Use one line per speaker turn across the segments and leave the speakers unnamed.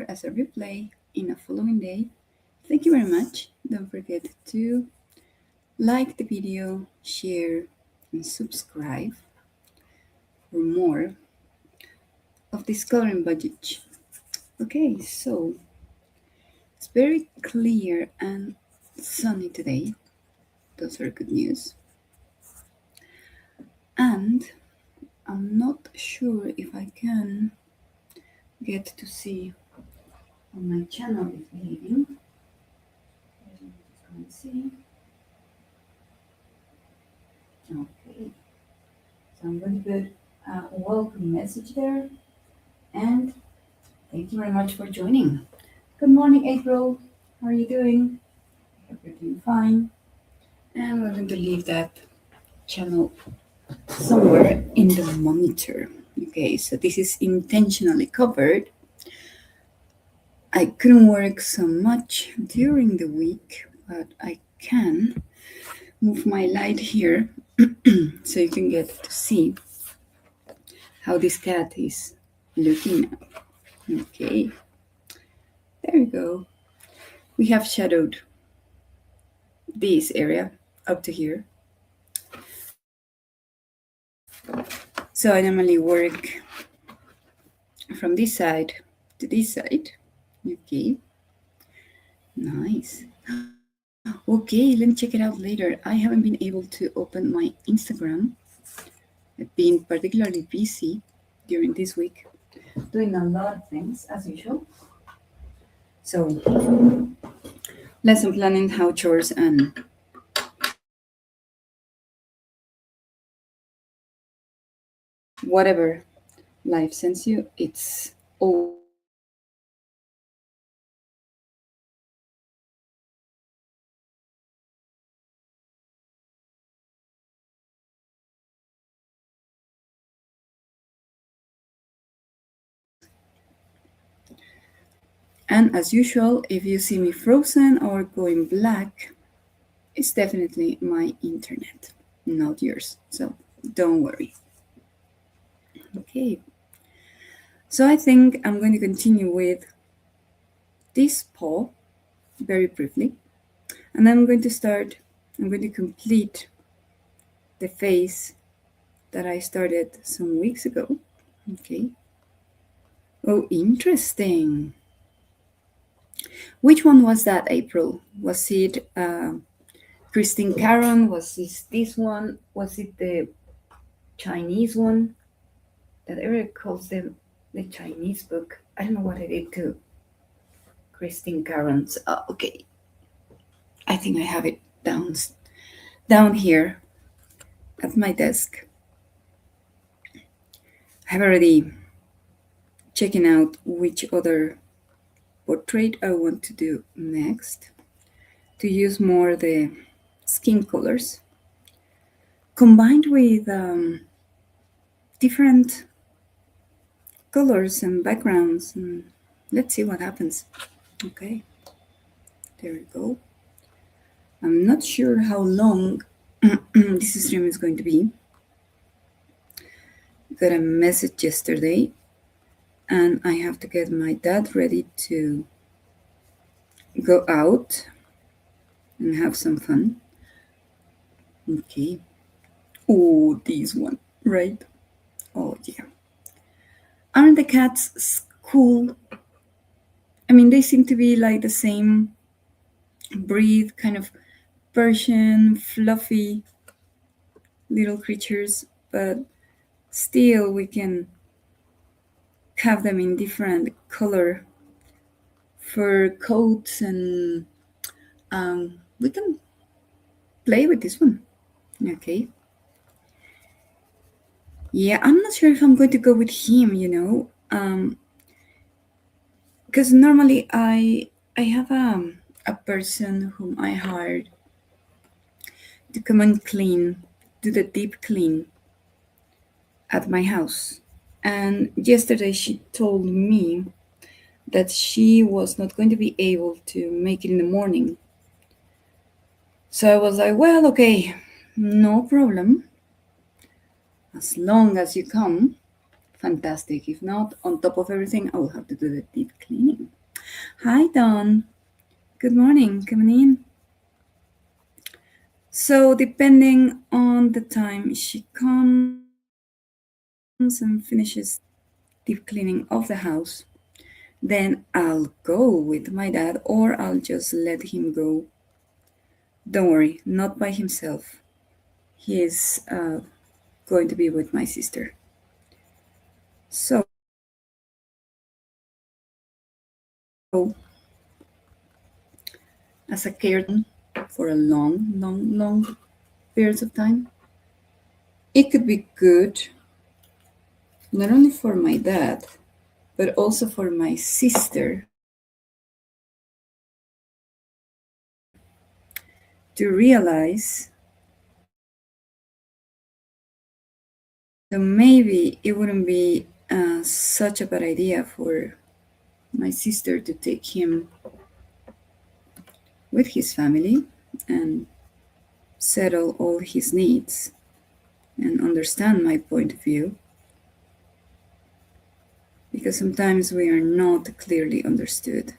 as a replay in a following day. Thank you very much. Don't forget to like the video, share, and subscribe for more of Discovering Budget. Okay, so it's very clear and sunny today. Those are good news. And I'm not sure if I can get to see how my channel is behaving. Let's go and see. Okay, so I'm going to put a welcome message there. And thank you very much for joining. Good morning, April. How are you doing? I hope you're doing fine. And we're going to leave that channel somewhere in the monitor. Okay, so this is intentionally covered. I couldn't work so much during the week, but I can move my light here so you can get to see how this cat is looking now. Okay, there we go. We have shadowed this area up to here. So I normally work from this side to this side. Okay, nice. Okay, let me check it out later. I haven't been able to open my Instagram. I've been particularly busy during this week, doing a lot of things as usual. So, lesson planning, how chores, and whatever life sends you, it's always and as usual, if you see me frozen or going black, it's definitely my internet, not yours. So don't worry. Okay. So I think I'm going to continue with this paw very briefly. And then I'm going to complete the face that I started some weeks ago. Okay. Oh, interesting. Which one was that, April? Was it Christine Caron? Was this one? Was it the Chinese one that Eric calls them the Chinese book? I don't know what I did to Christine Caron's. Okay, I think I have it down here at my desk. I have already checking out which other portrait I want to do next to use more the skin colors combined with different colors and backgrounds, and let's see what happens. Okay, there we go. I'm not sure how long this stream is going to be. Got a message yesterday and I have to get my dad ready to go out and have some fun. Okay. Oh, this one, right? Oh, yeah. Aren't the cats cool? I mean, they seem to be like the same breed, kind of Persian, fluffy little creatures, but still we can have them in different color fur coats, and we can play with this one. Okay. Yeah, I'm not sure if I'm going to go with him, because normally I have a person whom I hired to come and clean, do the deep clean at my house. And yesterday she told me that she was not going to be able to make it in the morning. So I was like, well, okay, no problem. As long as you come, fantastic. If not, on top of everything, I will have to do the deep cleaning. Hi, Dawn. Good morning. Coming in. So, depending on the time she comes and finishes deep cleaning of the house, then I'll go with my dad or I'll just let him go. Don't worry, not by himself. He is going to be with my sister. So, as a caretaker for a long periods of time, it could be good not only for my dad, but also for my sister to realize that maybe it wouldn't be such a bad idea for my sister to take him with his family and settle all his needs and understand my point of view, because sometimes we are not clearly understood.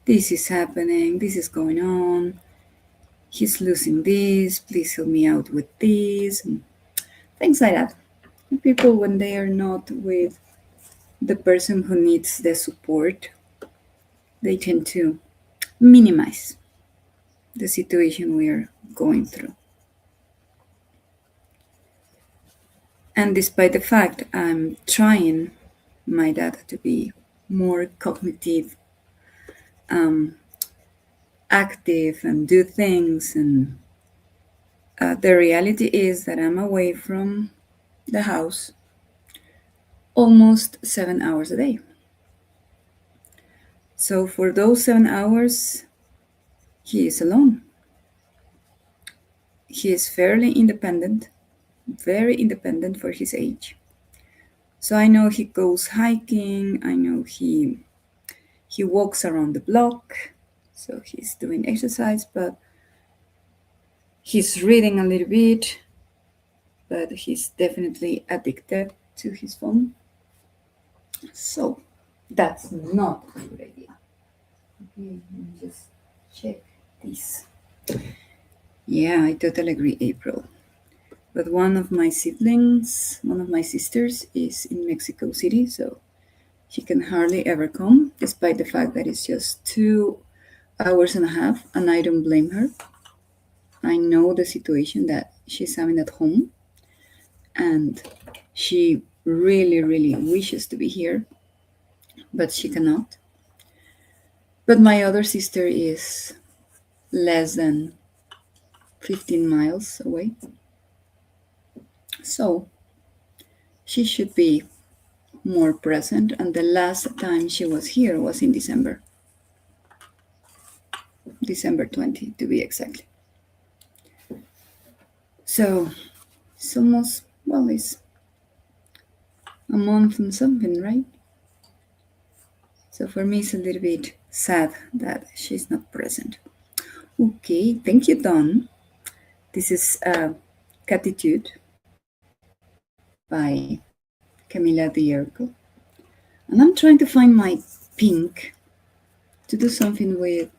This is happening, this is going on, he's losing this, please help me out with this, and things like that. People, when they are not with the person who needs the support, they tend to minimize the situation we are going through. And despite the fact I'm trying my dad to be more cognitive, um, active, and do things, and the reality is that I'm away from the house almost 7 hours a day. So for those 7 hours, he is alone. He is fairly independent, very independent for his age. So I know he goes hiking, I know he walks around the block, so he's doing exercise, but he's reading a little bit, but he's definitely addicted to his phone. So that's not a good idea. Okay, let me just check this. Yeah, I totally agree, April. But one of my siblings, one of my sisters, is in Mexico City, so she can hardly ever come, despite the fact that it's just 2 hours and a half, and I don't blame her. I know the situation that she's having at home, and she really wishes to be here, but she cannot. But my other sister is less than 15 miles away, so she should be more present. And the last time she was here was in December 20 to be exactly. So it's almost, well, it's a month and something, right? So for me, it's a little bit sad that she's not present. Okay, thank you, Don. This is Catitude by Camila Dierko. And I'm trying to find my pink to do something with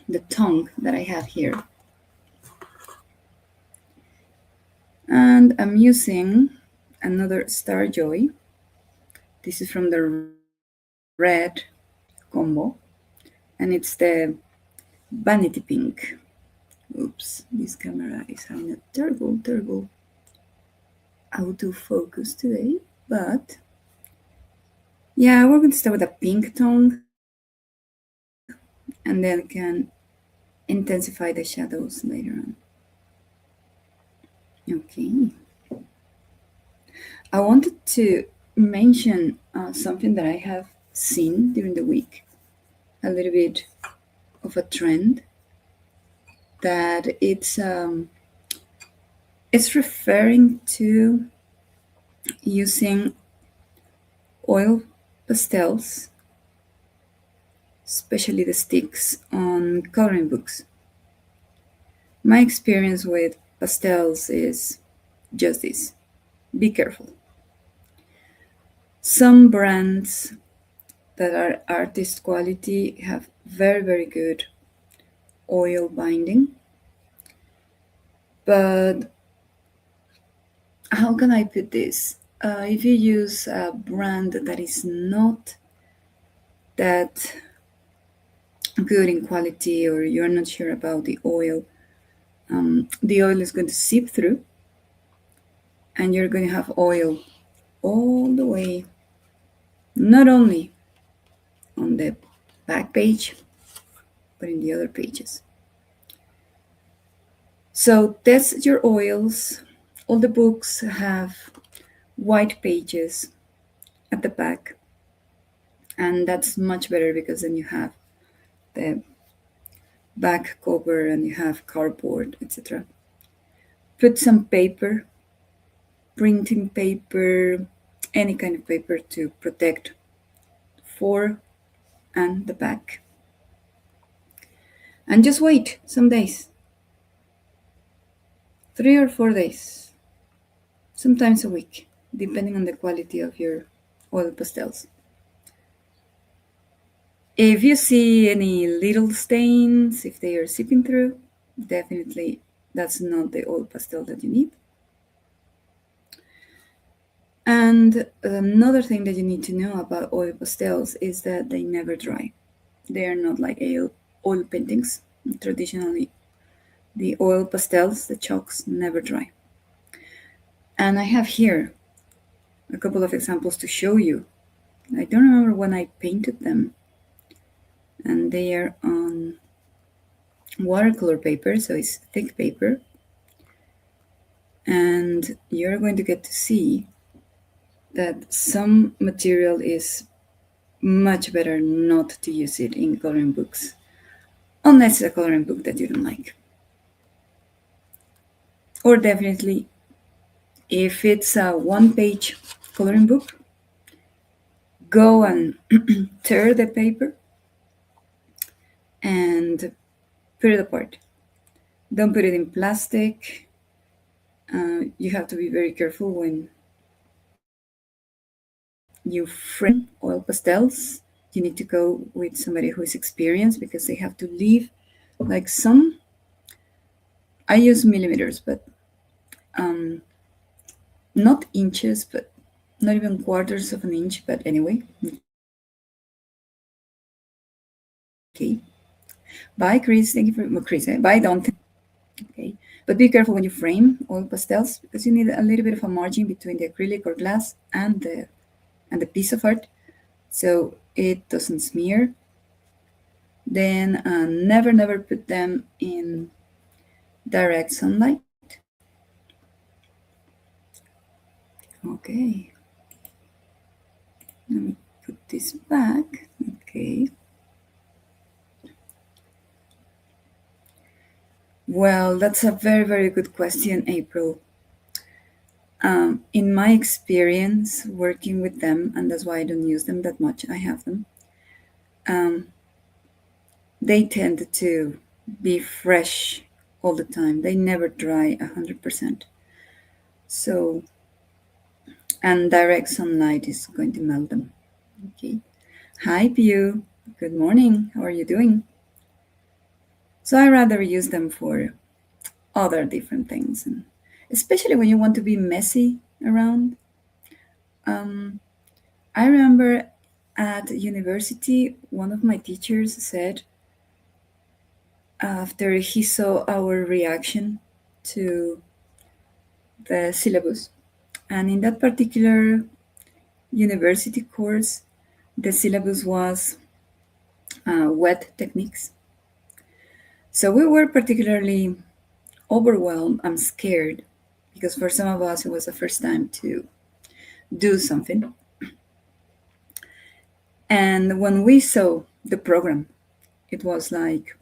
the tongue that I have here. And I'm using another Star Joy. This is from the red combo, and it's the Vanity Pink. Oops, this camera is having a terrible autofocus today, but yeah, we're going to start with a pink tone and then can intensify the shadows later on. Okay. I wanted to mention something that I have seen during the week, a little bit of a trend that it's referring to using oil pastels, especially the sticks, on coloring books. My experience with pastels is just this: be careful. Some brands that are artist quality have very, very good oil binding. But how can I put this? If you use a brand that is not that good in quality, or you're not sure about the oil is going to seep through, and you're going to have oil all the way, not only on the back page, but in the other pages. So test your oils. All the books have white pages at the back, and that's much better because then you have the back cover and you have cardboard, etc. Put some paper, printing paper, any kind of paper to protect fore and the back. And just wait some days, 3 or 4 days, sometimes a week, depending on the quality of your oil pastels. If you see any little stains, if they are seeping through, definitely that's not the oil pastel that you need. And another thing that you need to know about oil pastels is that they never dry. They are not like oil paintings. Traditionally, the oil pastels, the chalks, never dry. And I have here a couple of examples to show you. I don't remember when I painted them. And they are on watercolor paper, so it's thick paper. And you're going to get to see that some material is much better not to use it in coloring books, unless it's a coloring book that you don't like. Or definitely, if it's a one-page coloring book, go and tear the paper and put it apart. Don't put it in plastic. You have to be very careful when you frame oil pastels. You need to go with somebody who is experienced because they have to leave like some. I use millimeters, but not inches, but not even quarters of an inch, but anyway. Okay. Bye, Chris. Thank you for Chris. Bye, Dante. Okay. But be careful when you frame oil pastels because you need a little bit of a margin between the acrylic or glass and the piece of art, so it doesn't smear. Then never put them in direct sunlight. Okay. Let me put this back. Okay. Well, that's a very, very good question, April. In my experience working with them, and that's why I don't use them that much, I have them, they tend to be fresh all the time. They never dry 100%. So, and direct sunlight is going to melt them. Okay. Hi, Pew. Good morning. How are you doing? So I rather use them for other different things, and especially when you want to be messy around. I remember at university, one of my teachers said after he saw our reaction to the syllabus, and in that particular university course, the syllabus was wet techniques. So we were particularly overwhelmed and scared because for some of us it was the first time to do something. And when we saw the program, it was like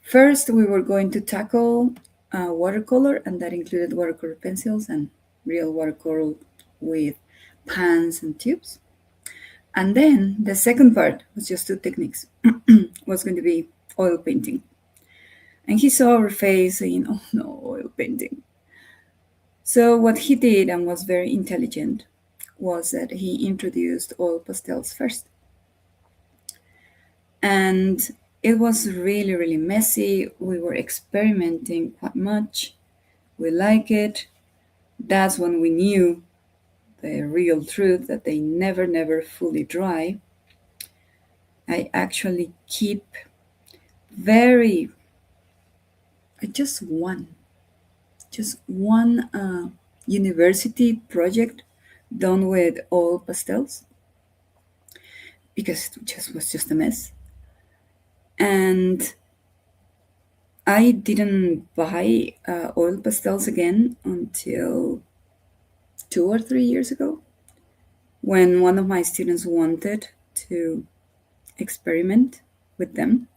first we were going to tackle watercolor, and that included watercolor pencils and real watercolor with pans and tubes. And then the second part was just two techniques, was going to be oil painting. And he saw our face saying, oh no, oil painting. So what he did, and was very intelligent, was that he introduced oil pastels first. And it was really, really messy. We were experimenting quite much. We like it. That's when we knew the real truth that they never, never fully dry. I actually keep very, just one university project done with oil pastels because it just was just a mess. And I didn't buy oil pastels again until 2 or 3 years ago when one of my students wanted to experiment with them.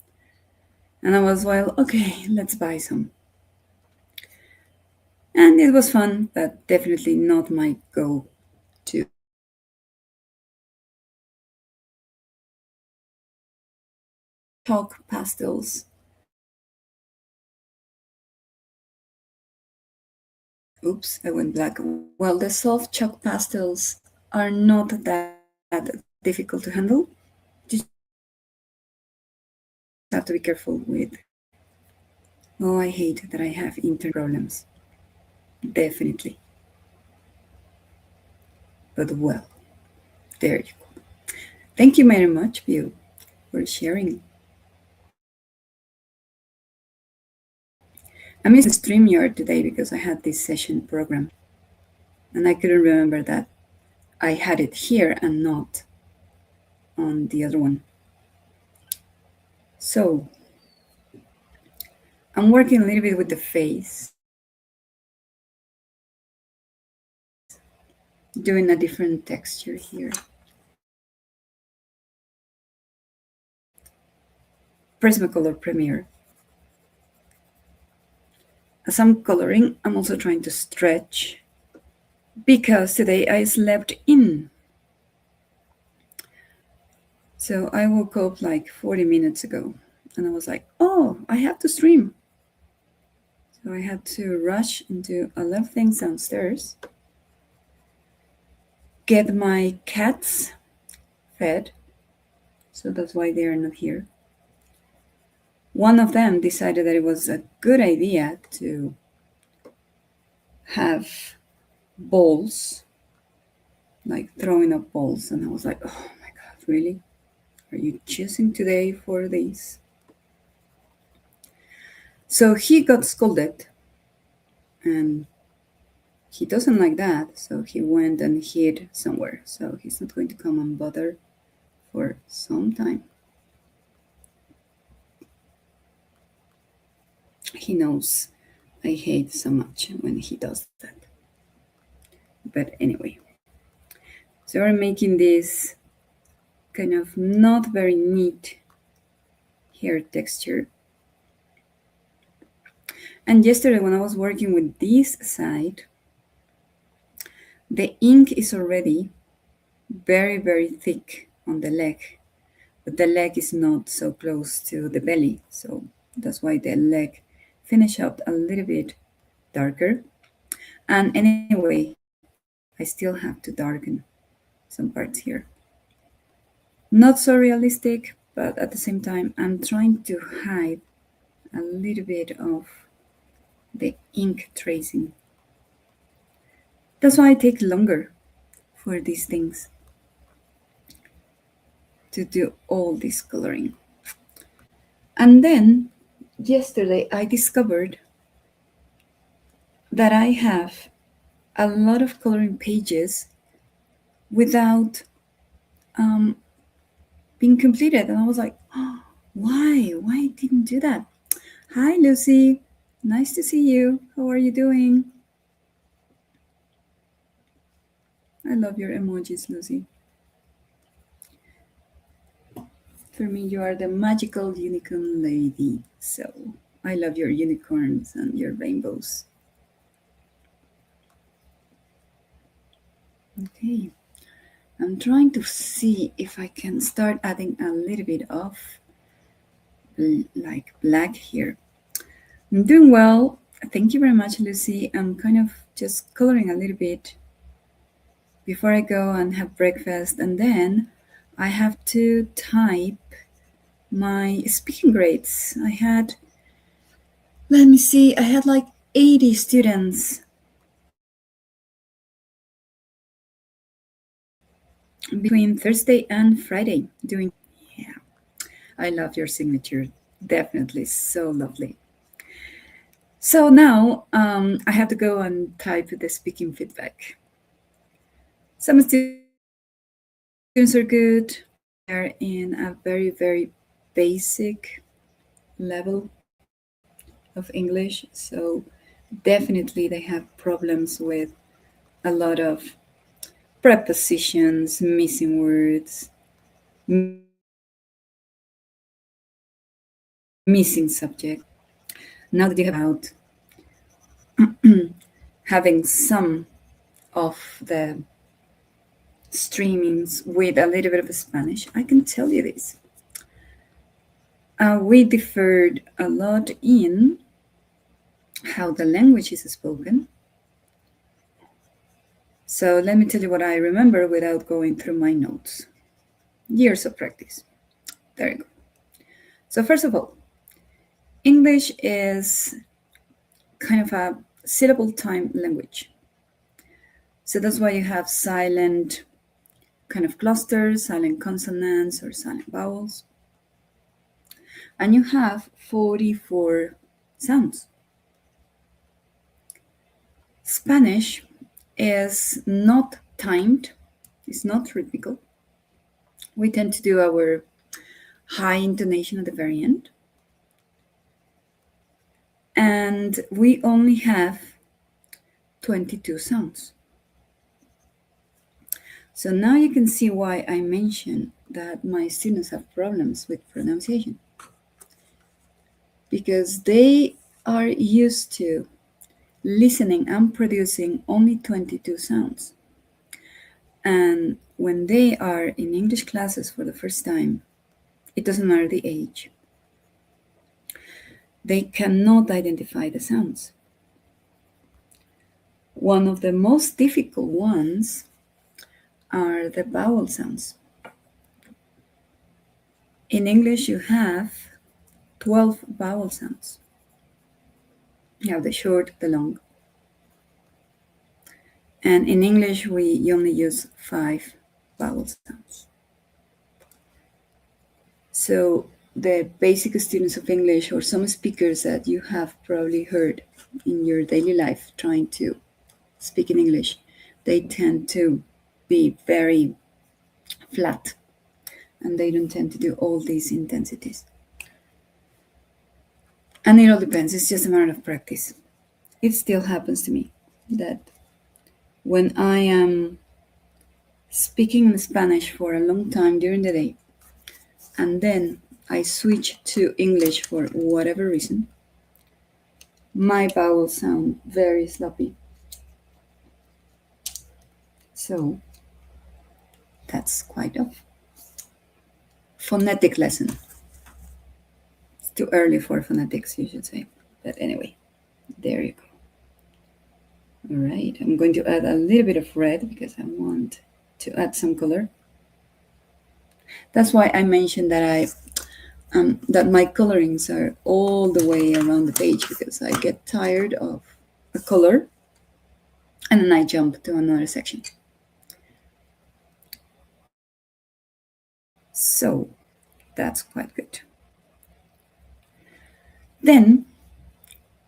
And I was, well, okay, let's buy some. And it was fun, but definitely not my go to. Chalk pastels. Oops, I went black. Well, the soft chalk pastels are not that difficult to handle. You just have to be careful with. Oh, I hate that I have internal problems. Definitely. But well, there you go. Thank you very much, Bill, for sharing. I'm using StreamYard today because I had this session program and I couldn't remember that I had it here and not on the other one. So I'm working a little bit with the face, doing a different texture here. Prismacolor Premiere. As I'm coloring, I'm also trying to stretch because today I slept in. So I woke up like 40 minutes ago and I was like, oh, I have to stream. So I had to rush and do a lot of things downstairs, get my cats fed. So that's why they are not here. One of them decided that it was a good idea to have balls, like throwing up balls. And I was like, oh my God, really? Are you choosing today for this? So he got scolded and he doesn't like that. So he went and hid somewhere. So he's not going to come and bother for some time. He knows I hate so much when he does that. But anyway, so we're making this kind of not very neat hair texture. And yesterday when I was working with this side, the ink is already very, very thick on the leg, but the leg is not so close to the belly. So that's why the leg finish up a little bit darker. And anyway, I still have to darken some parts here. Not so realistic, but at the same time, I'm trying to hide a little bit of the ink tracing. That's why I take longer for these things to do all this coloring. And then yesterday I discovered that I have a lot of coloring pages without being completed. And I was like, oh, why? Why I didn't do that? Hi, Lucy. Nice to see you. How are you doing? I love your emojis, Lucy. For me, you are the magical unicorn lady. So I love your unicorns and your rainbows. Okay. I'm trying to see if I can start adding a little bit of like black here. I'm doing well. Thank you very much, Lucy. I'm kind of just coloring a little bit before I go and have breakfast. And then I have to type my speaking grades. Let me see, I had like 80 students between Thursday and Friday doing. Yeah, I love your signature. Definitely so lovely. So now I have to go and type the speaking feedback. Some students are good. They're in a very, very basic level of English. So definitely they have problems with a lot of prepositions, missing words, missing subject. Now that you have out having some of the streamings with a little bit of Spanish, I can tell you this. We differed a lot in how the language is spoken. So let me tell you what I remember without going through my notes. Years of practice. There you go. So first of all, English is kind of a syllable time language. So that's why you have silent kind of clusters, silent consonants or silent vowels. And you have 44 sounds. Spanish is not timed, it's not rhythmical. We tend to do our high intonation at the very end. And we only have 22 sounds. So now you can see why I mentioned that my students have problems with pronunciation. Because they are used to listening and producing only 22 sounds. And when they are in English classes for the first time, it doesn't matter the age, they cannot identify the sounds. One of the most difficult ones are the vowel sounds. In English, you have 12 vowel sounds. You have the short, the long. And in English, we only use 5 vowel sounds. So the basic students of English or some speakers that you have probably heard in your daily life trying to speak in English, they tend to be very flat and they don't tend to do all these intensities. And it all depends, it's just a matter of practice. It still happens to me that when I am speaking in Spanish for a long time during the day and then I switch to English for whatever reason, my vowels sound very sloppy. So that's quite a phonetic lesson. It's too early for phonetics, you should say. But anyway, there you go. All right, I'm going to add a little bit of red because I want to add some color. That's why I mentioned that that my colorings are all the way around the page because I get tired of a color and then I jump to another section. So that's quite good. Then,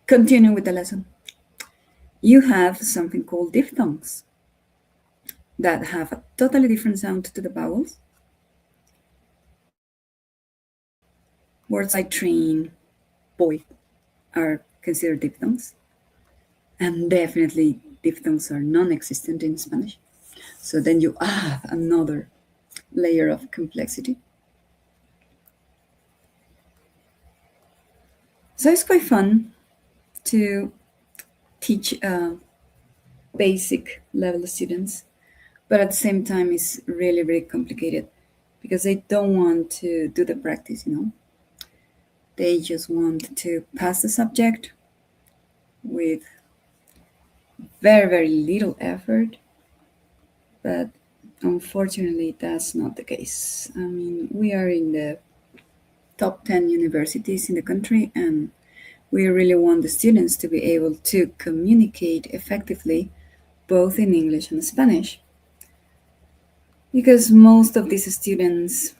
continue with the lesson. You have something called diphthongs that have a totally different sound to the vowels. Words like train, boy are considered diphthongs. And definitely diphthongs are non-existent in Spanish. So then you add another layer of complexity. So it's quite fun to teach basic level students, but at the same time it's really, really complicated because they don't want to do the practice, you know. They just want to pass the subject with very, very little effort, but unfortunately, that's not the case. I mean, we are in the top 10 universities in the country, and we really want the students to be able to communicate effectively both in English and Spanish. Because most of these students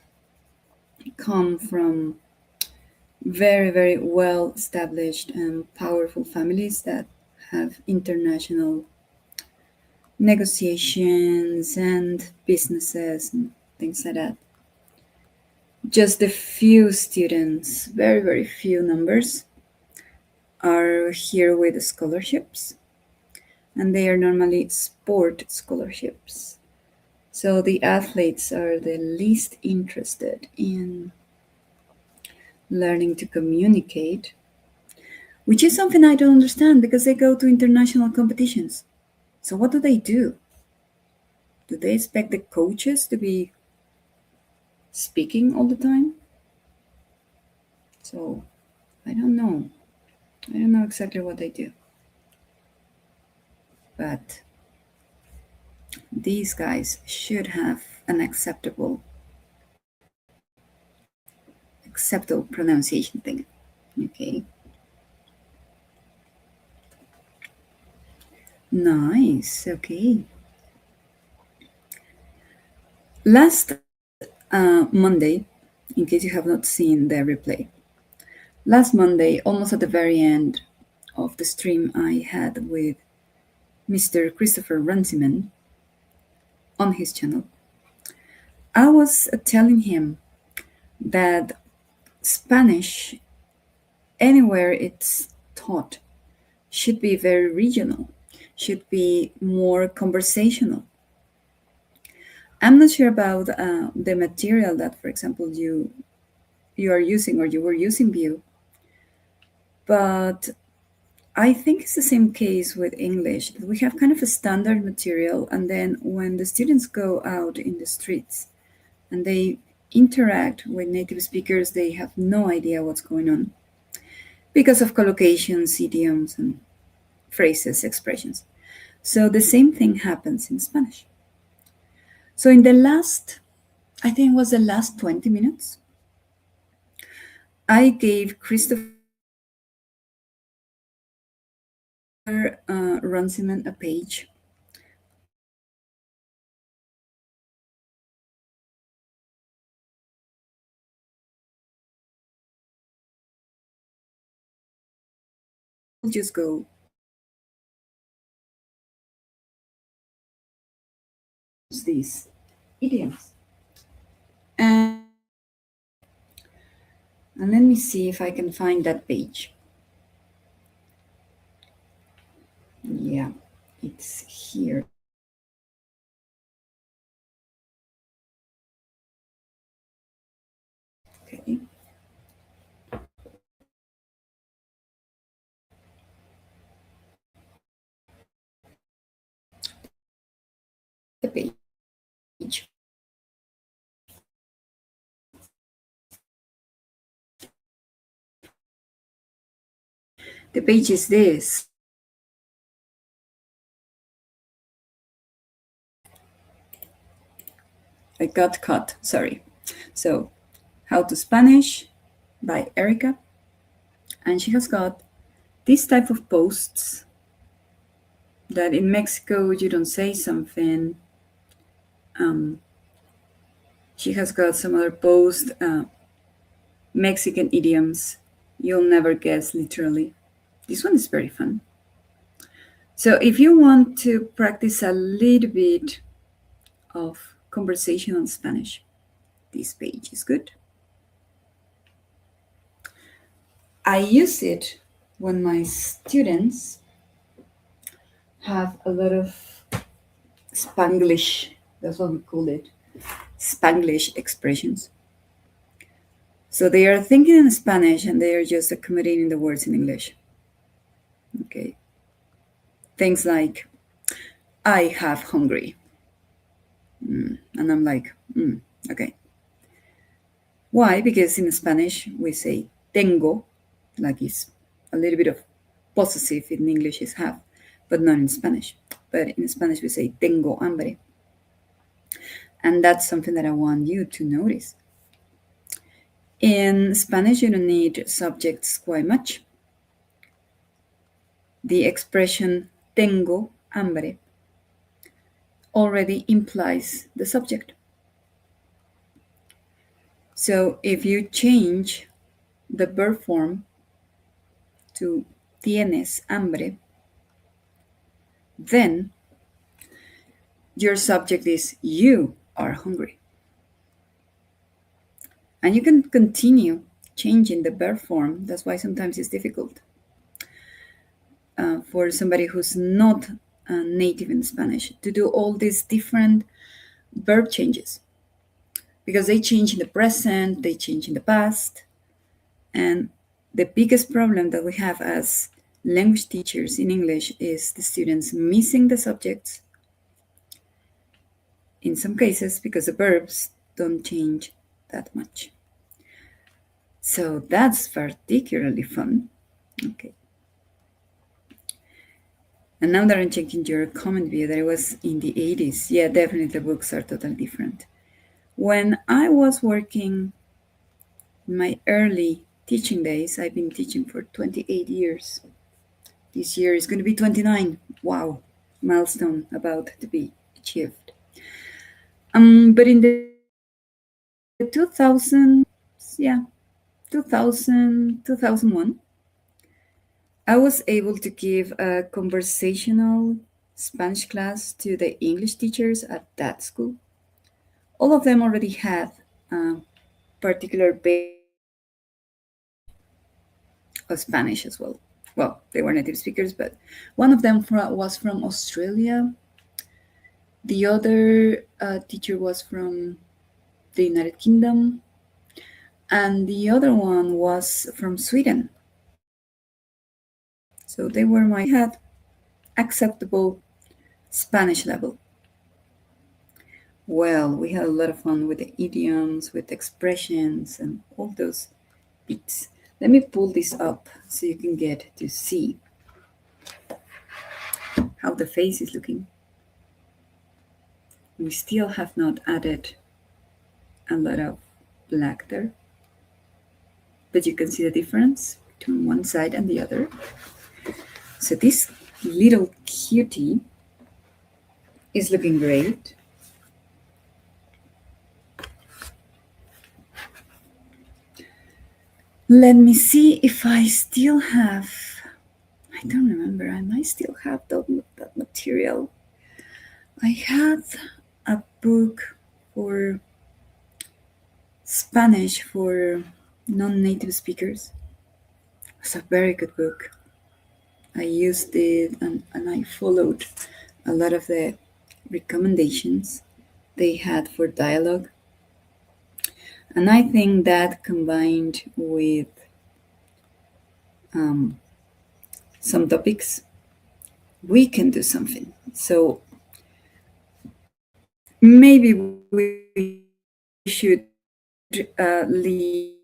come from very, very well established and powerful families that have international negotiations and businesses and things like that. Just a few students, very, very few numbers, are here with scholarships, and they are normally sport scholarships. So the athletes are the least interested in learning to communicate, which is something I don't understand because they go to international competitions. So what do they do? Do they expect the coaches to be speaking all the time? So I don't know. I don't know exactly what they do. But these guys should have an acceptable pronunciation thing. Okay. Nice. Okay. Last Monday, in case you have not seen the replay, last Monday, almost at the very end of the stream I had with Mr. Christopher Runciman on his channel, I was telling him that Spanish, anywhere it's taught, should be very regional, should be more conversational. I'm not sure about the material that, for example, you are using or you were using Vue, but I think it's the same case with English. That we have kind of a standard material, and then when the students go out in the streets and they interact with native speakers, they have no idea what's going on because of collocations, idioms, and phrases, expressions. So the same thing happens in Spanish. So in the last, I think it was the last 20 minutes, I gave Christopher Runciman a page just go these idioms. And let me see if I can find that page. Yeah, it's here. Okay. The page. The page is this. I got cut, sorry. So, How to Spanish by Erica. And she has got this type of posts that in Mexico you don't say something. She has got some other posts, Mexican idioms you'll never guess literally. This one is very fun. So if you want to practice a little bit of conversational Spanish, this page is good. I use it when my students have a lot of Spanglish, that's what we call it, Spanglish expressions. So they are thinking in Spanish and they are just accommodating the words in English. Okay. Things like, I have hungry. And I'm like, okay. Why? Because in Spanish we say tengo, like it's a little bit of possessive. In English is have, but not in Spanish. But in Spanish we say tengo hambre. And that's something that I want you to notice. In Spanish, you don't need subjects quite much. The expression tengo hambre already implies the subject. So if you change the verb form to tienes hambre, then your subject is you are hungry. And you can continue changing the verb form. That's why sometimes it's difficult for somebody who's not native in Spanish to do all these different verb changes, because they change in the present, they change in the past. And the biggest problem that we have as language teachers in English is the students missing the subjects in some cases because the verbs don't change that much. So that's particularly fun. Okay. And now that I'm checking your comment view that it was in the 80s, yeah, definitely the books are totally different. When I was working in my early teaching days, I've been teaching for 28 years. This year is going to be 29. Wow, milestone about to be achieved. But in the 2000s, 2001, I was able to give a conversational Spanish class to the English teachers at that school. All of them already had a particular base of Spanish as well. Well, they were native speakers, but one of them was from Australia. The other teacher was from the United Kingdom, and the other one was from Sweden. So they had acceptable Spanish level. Well, we had a lot of fun with the idioms, with expressions, and all those bits. Let me pull this up so you can get to see how the face is looking. We still have not added a lot of black there, but you can see the difference between one side and the other. So this little cutie is looking great. Let me see if I still have, I don't remember, I might still have that material. I had a book for Spanish for non-native speakers. It's a very good book. I used it and I followed a lot of the recommendations they had for dialogue. And I think that combined with some topics, we can do something. So maybe we should leave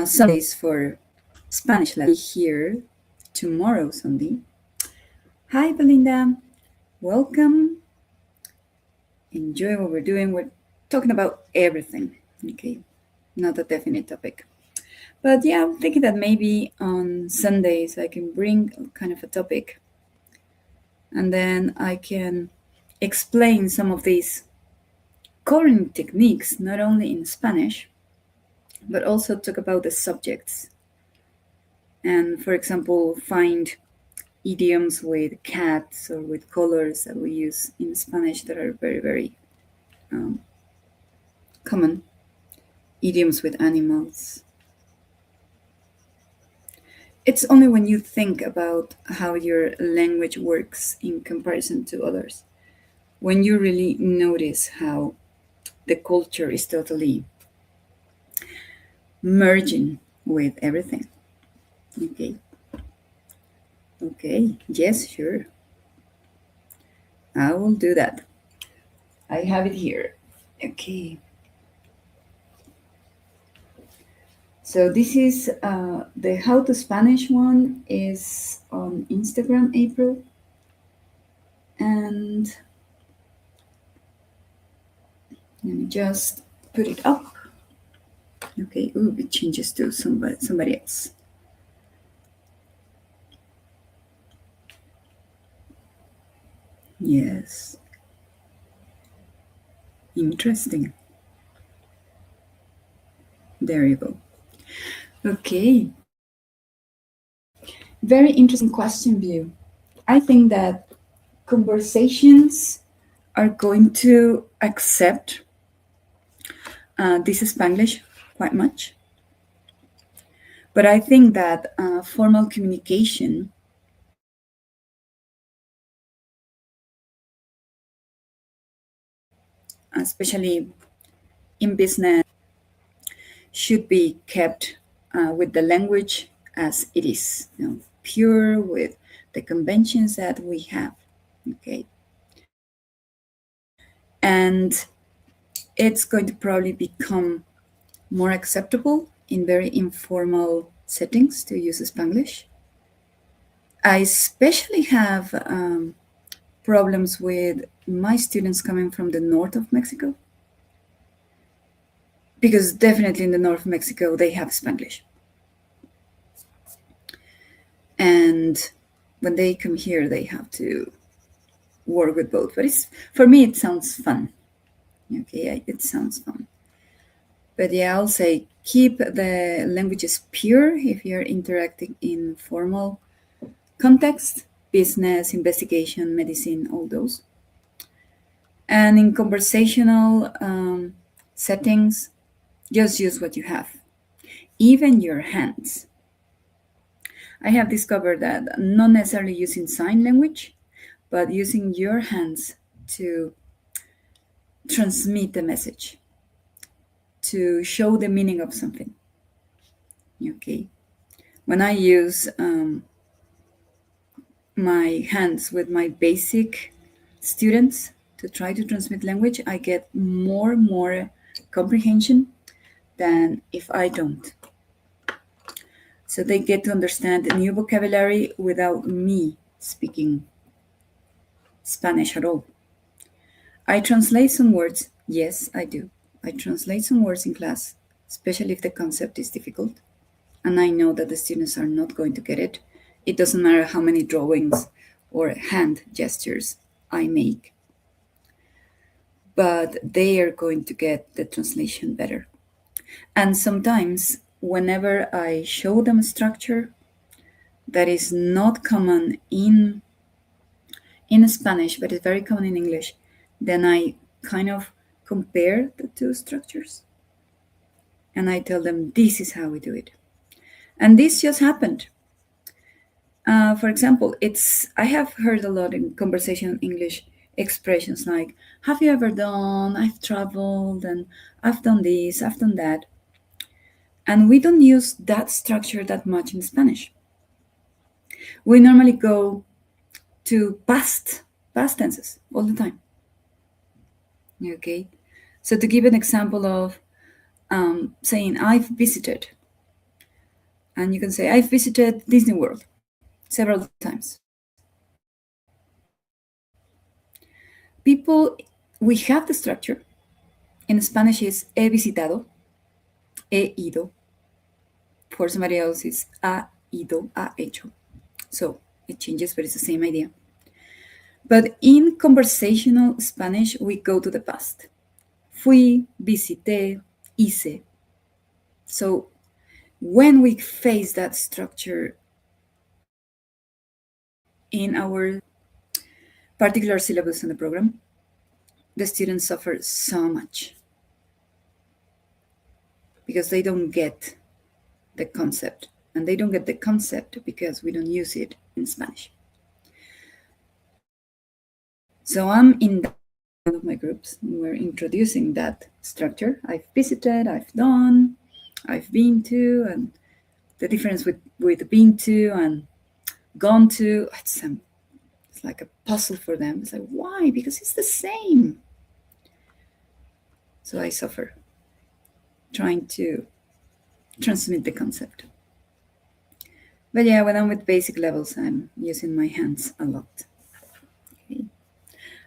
some days for Spanish lesson here tomorrow, Sunday. Hi, Belinda. Welcome. Enjoy what we're doing. We're talking about everything, okay? Not a definite topic. But yeah, I'm thinking that maybe on Sundays I can bring kind of a topic and then I can explain some of these coloring techniques, not only in Spanish, but also talk about the subjects. And for example, find idioms with cats or with colors that we use in Spanish that are very, very common. Idioms with animals. It's only when you think about how your language works in comparison to others, when you really notice how the culture is totally merging with everything. Okay, yes, sure. I will do that. I have it here. Okay. So this is the How to Spanish one is on Instagram, April. And Let me just put it up. Okay, ooh, it changes to somebody else. Yes. Interesting. There you go. Okay. Very interesting question, View. I think that conversations are going to accept this Spanglish quite much. But I think that formal communication, especially in business, should be kept with the language as it is, pure with the conventions that we have. Okay. And it's going to probably become more acceptable in very informal settings to use Spanglish. I especially have problems with my students coming from the north of Mexico, because definitely in the north of Mexico they have Spanglish. And when they come here, they have to work with both. But for me, it sounds fun. Okay, it sounds fun. But yeah, I'll say keep the languages pure if you're interacting in formal context, business, investigation, medicine, all those. And in conversational settings, just use what you have, even your hands. I have discovered that not necessarily using sign language, but using your hands to transmit the message, to show the meaning of something. Okay. When I use my hands with my basic students to try to transmit language, I get more comprehension than if I don't. So they get to understand new vocabulary without me speaking Spanish at all. I translate some words. Yes, I do. I translate some words in class, especially if the concept is difficult. And I know that the students are not going to get it. It doesn't matter how many drawings or hand gestures I make, but they are going to get the translation better. And sometimes, whenever I show them a structure that is not common in Spanish, but is very common in English, then I kind of compare the two structures and I tell them, this is how we do it. And this just happened. For example, I have heard a lot in conversational English expressions like, have you ever done, I've traveled, and I've done this, I've done that. And we don't use that structure that much in Spanish. We normally go to past tenses all the time. Okay. So to give an example of saying I've visited, and you can say I've visited Disney World several times. People, we have the structure. In Spanish is he visitado, he ido. For somebody else it's ha ido, ha hecho. So it changes, but it's the same idea. But in conversational Spanish, we go to the past. Fui, visité, hice. So when we face that structure in our particular syllabus in the program, the students suffer so much because they don't get the concept. And they don't get the concept because we don't use it in Spanish. So I'm in one of my groups. We're introducing that structure. I've visited, I've done, I've been to, and the difference with been to and gone to, it's like a puzzle for them. It's like, why? Because it's the same. So I suffer trying to transmit the concept. But yeah, when I'm with basic levels, I'm using my hands a lot. Okay.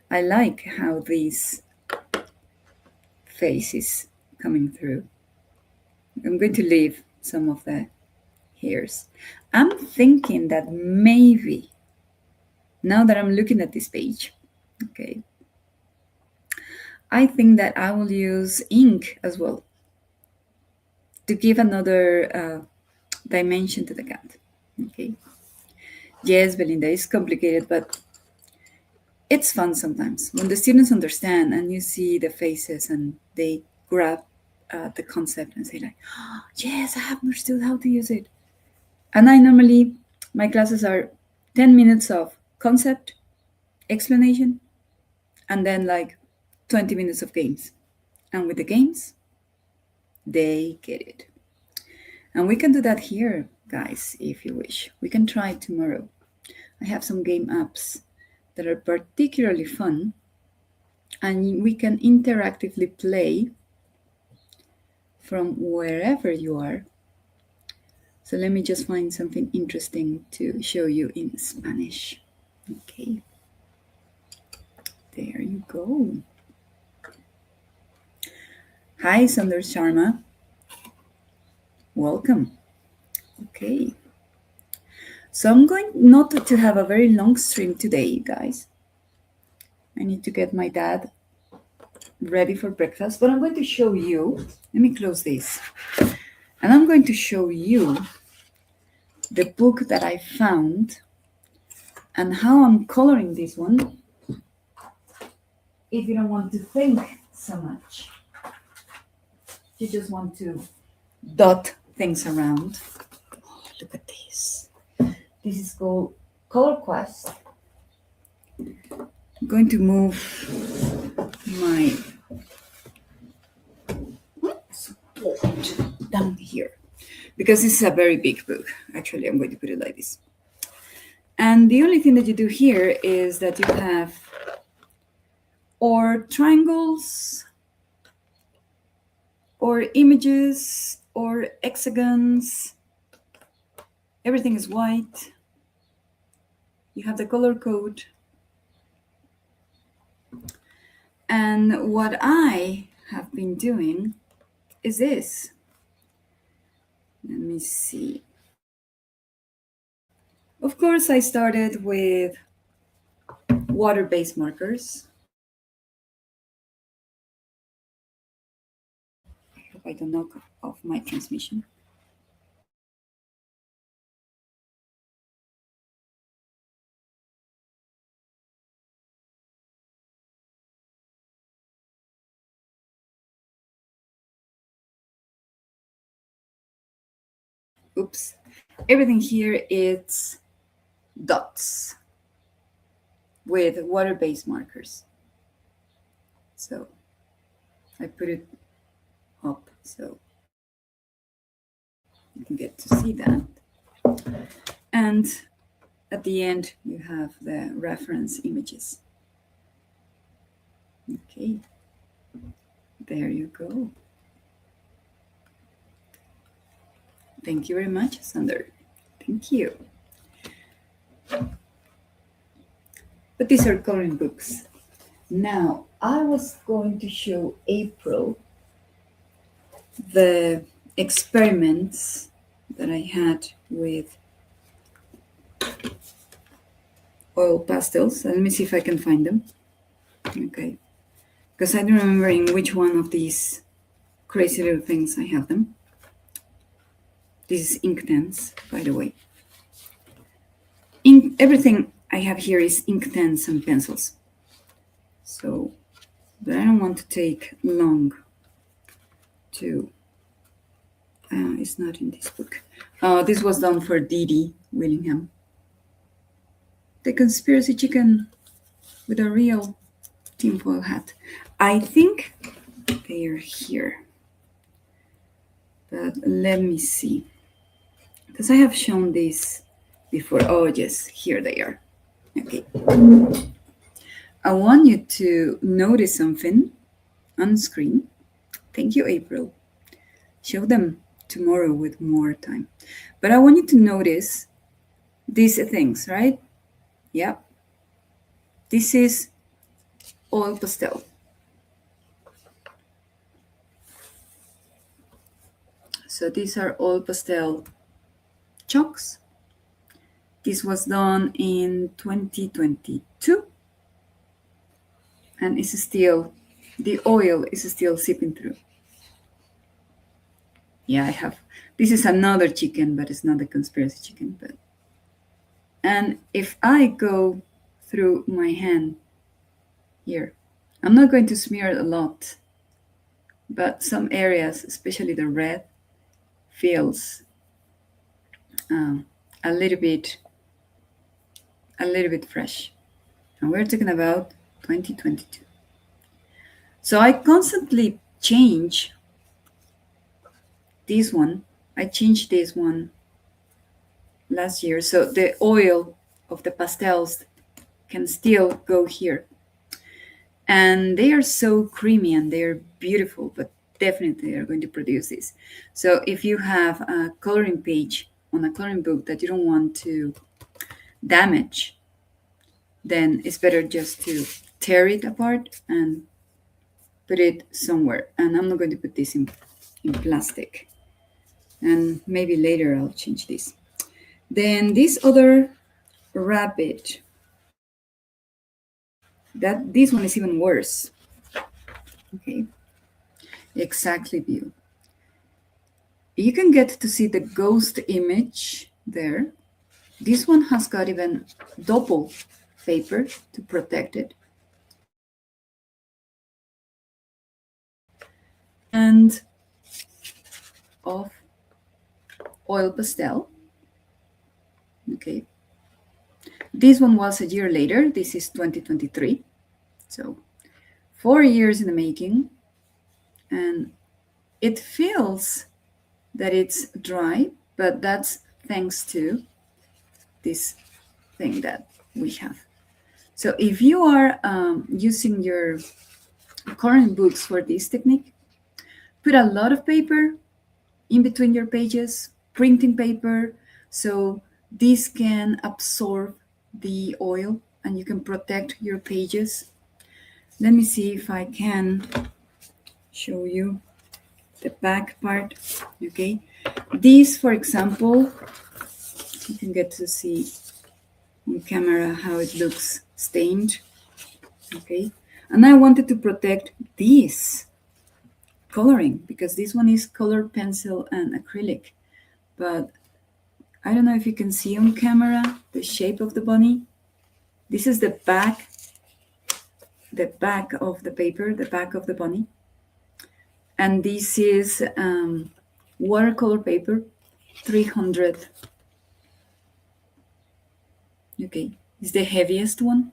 I like how these face is coming through. I'm going to leave some of the hairs. I'm thinking that maybe, now that I'm looking at this page, okay, I think that I will use ink as well to give another dimension to the cat. Okay. Yes, Belinda, it's complicated, but it's fun sometimes when the students understand and you see the faces and they grab the concept and say like, oh, yes, I have understood how to use it. And I normally, my classes are 10 minutes of concept, explanation, and then like 20 minutes of games. And with the games, they get it. And we can do that here, guys, if you wish. We can try it tomorrow. I have some game apps that are particularly fun, and we can interactively play from wherever you are. So let me just find something interesting to show you in Spanish. Okay. There you go. Hi, Sundar Sharma. Welcome. Okay. So I'm going not to have a very long stream today, guys. I need to get my dad ready for breakfast, but I'm going to show you, let me close this, and I'm going to show you the book that I found and how I'm coloring this one if you don't want to think so much. You just want to dot things around. Oh, look at this. This is called Color Quest. I'm going to move my support down here because this is a very big book. Actually, I'm going to put it like this. And the only thing that you do here is that you have or triangles or images or hexagons. Everything is white. You have the color code. And what I have been doing is this. Let me see. Of course, I started with water-based markers. I hope I don't knock off my transmission. Oops. Everything here is dots with water-based markers. So I put it up so you can get to see that. And at the end, you have the reference images. Okay, there you go. Thank you very much, Sander. Thank you. But these are coloring books. Now, I was going to show April the experiments that I had with oil pastels. Let me see if I can find them. Okay. Because I don't remember in which one of these crazy little things I have them. This is Inktense, by the way. Everything I have here is Inktense and pencils. So, but I don't want to take long to, it's not in this book. This was done for Dee Willingham. The conspiracy chicken with a real tinfoil hat. I think they are here. But let me see. Because I have shown this before. Oh, yes, here they are. Okay. I want you to notice something on screen. Thank you, April. Show them tomorrow with more time. But I want you to notice these things, right? Yeah. This is oil pastel. So these are all pastel chalks. This was done in 2022, and the oil is still seeping through. Yeah, I have. This is another chicken, but it's not a conspiracy chicken. And if I go through my hand here, I'm not going to smear a lot, but some areas, especially the red, feels um, a little bit fresh. And we're talking about 2022. So I constantly change this one. I changed this one last year. So the oil of the pastels can still go here. And they are so creamy and they're beautiful, but definitely they're going to produce this. So if you have a coloring page on a coloring book that you don't want to damage, then it's better just to tear it apart and put it somewhere. And I'm not going to put this in plastic. And maybe later I'll change this. Then this other rabbit, this one is even worse. Okay, exactly view. You can get to see the ghost image there. This one has got even double paper to protect it. And of oil pastel. Okay. This one was a year later. This is 2023. So 4 years in the making. And it feels that it's dry, but that's thanks to this thing that we have. So if you are using your current books for this technique, put a lot of paper in between your pages, printing paper, so this can absorb the oil and you can protect your pages. Let me see if I can show you the back part. Okay, this, for example, you can get to see on camera how it looks stained. Okay, and I wanted to protect this coloring because this one is color pencil and acrylic, but I don't know if you can see on camera the shape of the bunny. This is the back of the paper, the back of the bunny. And this is watercolor paper, 300. Okay, it's the heaviest one.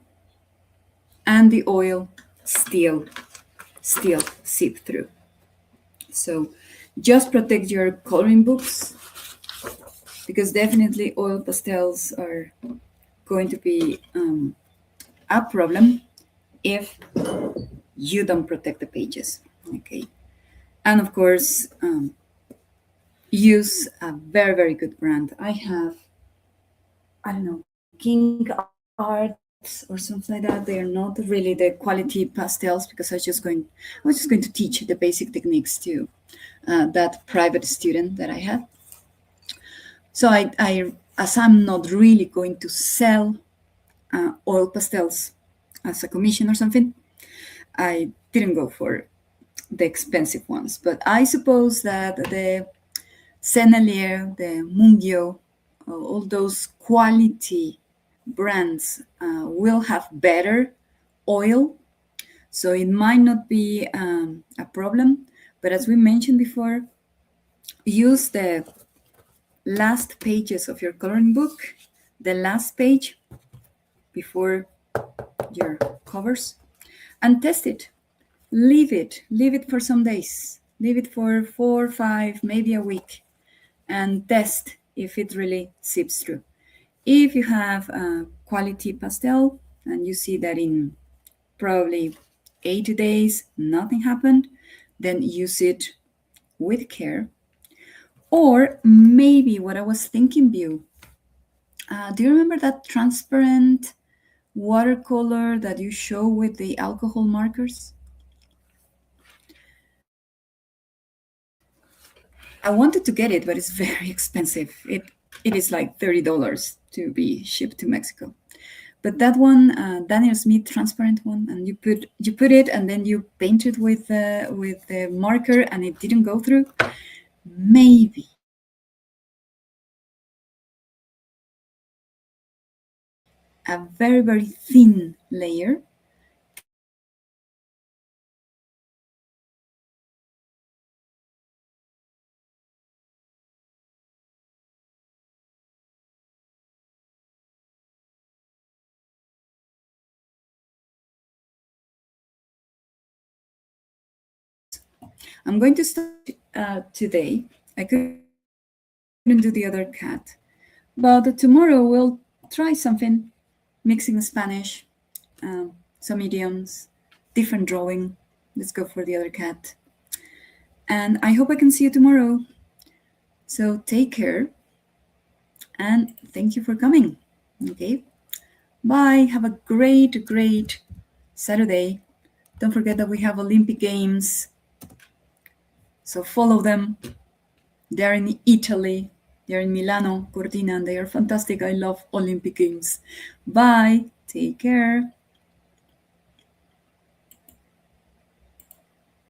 And the oil still seep through. So just protect your coloring books, because definitely oil pastels are going to be a problem if you don't protect the pages. Okay, and of course use a very, very good brand. I have, I don't know, King Arts or something like that. They are not really the quality pastels because I was just going to teach the basic techniques to that private student that I had. So I as I'm not really going to sell oil pastels as a commission or something, I didn't go for the expensive ones. But I suppose that the Sennelier, the Mungyo, all those quality brands will have better oil. So it might not be a problem. But as we mentioned before, use the last pages of your coloring book, the last page before your covers, and test it. Leave it for some days. Leave it for 4, 5, maybe a week, and test if it really seeps through. If you have a quality pastel and you see that in probably 8 days nothing happened, then use it with care. Or maybe what I was thinking, View, do you remember that transparent watercolor that you show with the alcohol markers? I wanted to get it, but it's very expensive. It is like $30 to be shipped to Mexico. But that one, Daniel Smith transparent one, and you put it, and then you paint it with the marker, and it didn't go through. Maybe a very, very thin layer. I'm going to start today. I couldn't do the other cat, but tomorrow we'll try something, mixing Spanish, some idioms, different drawing. Let's go for the other cat. And I hope I can see you tomorrow. So take care and thank you for coming. Okay. Bye. Have a great, great Saturday. Don't forget that we have Olympic Games. So follow them. They're in Italy. They're in Milano, Cortina, and they are fantastic. I love Olympic Games. Bye. Take care.